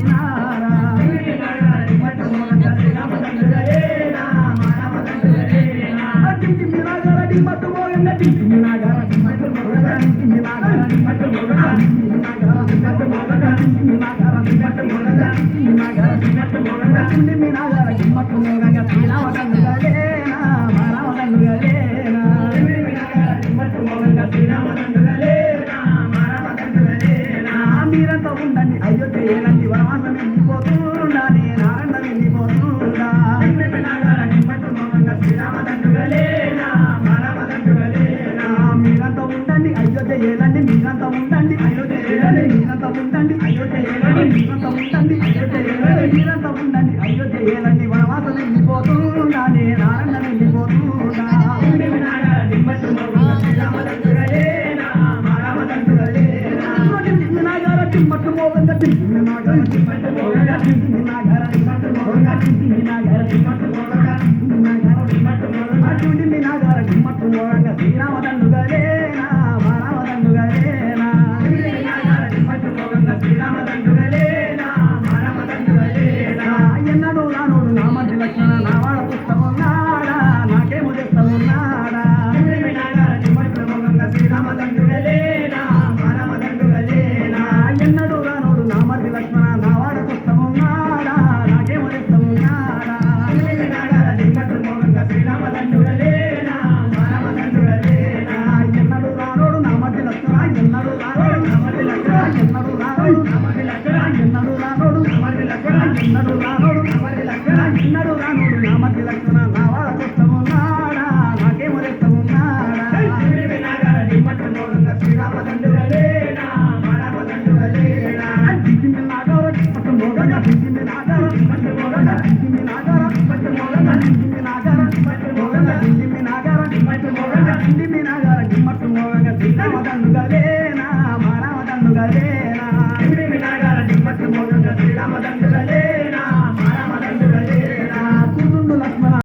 నారా మట్టు మోగంగా టిమ్మి నాగర మట్టు మోగంగా టిమ్మి నాగర మట్టు మోగంగా టిమ్మి నాగర మట్టు మోగంగా టిమ్మి నాగర మట్టు మోగంగా టిమ్మి నాగర మట్టు మోగంగా టిమ్మి నాగర మట్టు మోగంగా శ్రీరామచంద్రుడేనా మారామచంద్రుడేనా టిమ్మి నాగర మట్టు మోగంగా శ్రీరామచంద్రుడేనా మారామచంద్రుడేనా మీరంతా ఉండండి అయోధ్యనండి వనవాసం వెళ్ళిపోతుండాలి నారాయణ వెళ్ళిపోతుండా టిమ్మి నాగర మట్టు మోగంగా శ్రీరామచంద్రుడేనా మీరంతా ఉండండి అయోధ్య ఏలండి మీరంతా ఉండండి అయోధ్య ఏలండి మీరంతా ఉండండి అయోధ్య ఏలండి మీరంతా ఉండండి అయోధ్య ఏలండి మీరంతా ఉండండి అయోధ్య ఏలండి వనవాసం వెళ్ళిపోతుండాలి నారాయణ వెళ్ళిపోతుండా మట్టు మోగంగా టిమ్మి నాగర మట్టు మోగంగా టిమ్మి నాగర మట్టు మోగంగా టిమ్మి నాగర మట్టు మోగంగా టిమ్మి నాగర మట్టు మోగంగా టిమ్మి నాగర మట్టు మోగంగా శ్రీరామచంద్రుడేనా మారామచంద్రుడేనా టిమ్మి నాగర మట్టు మోగంగా శ్రీరామచంద్రుడేనా మారామచంద్రుడేనా ఎన్నడూ రానోడు నా మధ్య లక్షణ నా వాడ పుస్తకమున్నాడా నాకేమో చెప్తామున్నాడా టిమ్మి నాగర మట్టు మోగంగా శ్రీరామచంద్రుడేనా మారామచంద్రుడేనా ఎన్నడూ రానోడు నా మధ్య లక్ష్మణ నా వాడ పుస్తకమున్నాడా నాకేమో చెప్తామున్నాడా టిమ్మి నాగర మట్టు మోగంగా శ్రీరామచంద్రుడేనా మారామచంద్రుడేనా ఎన్నడూ రానోడు నా మధ్య లక్ష్మణ ఎన్నడూ రానోడు నా మధ్య లక్ష్మణ ఎన్నడూ రానోడు నా మధ్య లక్ష్మణ ఎన్నడూ రానోడు నా మధ్య లక్ష్మణ ఎన్నడూ రానోడు నా మధ్య లక్ష్మణ ఎన్నడూ రానోడు నా మధ్య లక్ష్మణ నా వాడ పుస్తకమున్నాడా నాకేమో చెప్తామున్నాడా టిమ్మి నాగర మట్టు మోగంగా శ్రీరామచంద్రుడేనా మారామచంద్రుడేనా టిమ్మి నాగర మట్టు మోగంగా టిమ్మి నాగర మట్టు మోగంగా టిమ్మి నాగర మట్టు మోగంగా టిమ్మి నాగర మట్టు మోగంగా టిమ్మి నాగర మట్టు మోగంగా టిమ్మి నాగర మట్టు మోగంగా శ్రీరామచంద్రుడేనా